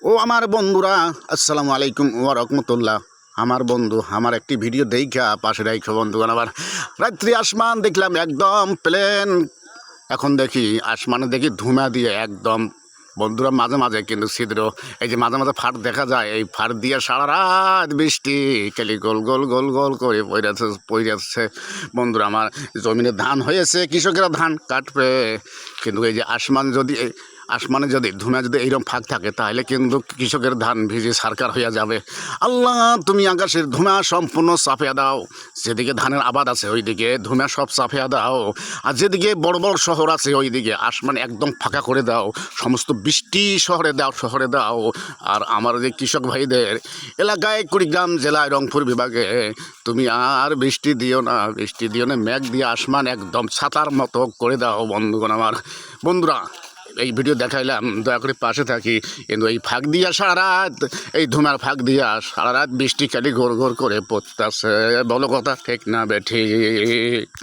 ও আমার বন্ধুরা, আসসালামু আলাইকুম ওয়া রাহমাতুল্লাহ। আমার বন্ধু আমার একটি ভিডিও দেখা পাশে রাখো বন্ধুগণ। আবার রাত্রি আসমান দেখলাম একদম প্লেন। এখন দেখি আসমানে দেখি ধুমা দিয়ে একদম বন্ধুরা মাঝে মাঝে কিন্তু ছিদ্র, এই যে মাঝে মাঝে ফাট দেখা যায়, এই ফাট দিয়ে সারা রাত বৃষ্টি খালি গোল গোল গোল গোল করে পড়ে যাচ্ছে বন্ধুরা। আমার জমিনে ধান হয়েছে, কৃষকেরা ধান কাটবে, কিন্তু এই যে আসমানে যদি ধুমা যদি এইরকম ফাঁক থাকে তাহলে কিন্তু কৃষকের ধান ভিজে সারকার হইয়া যাবে। আল্লাহ, তুমি আকাশের ধুমা সম্পূর্ণ চাপিয়া দাও। যেদিকে ধানের আবাদ আছে ওইদিকে ধুমা সব চাপিয়া দাও, আর যেদিকে বড় বড় শহর আছে ওইদিকে আসমান একদম ফাঁকা করে দাও। সমস্ত বৃষ্টি শহরে দাও। আর আমার যে কৃষক ভাইদের এলাকায় কুড়িগ্রাম জেলায় রংপুর বিভাগে তুমি আর বৃষ্টি দিও না, মেঘ দিয়ে আসমান একদম ছাতার মতো করে দাও বন্ধুগণ। আমার বন্ধুরা, এই ভিডিও দেখাইলাম, দয়া করে পাশে থাকি। কিন্তু এই ফাঁক দিয়া সারা রাত, এই ধুমার ফাঁক দিয়া সারা রাত বৃষ্টি খালি ঘোর ঘোর করে পড়তেছে। বলো কথা ঠিক না বেঠিক?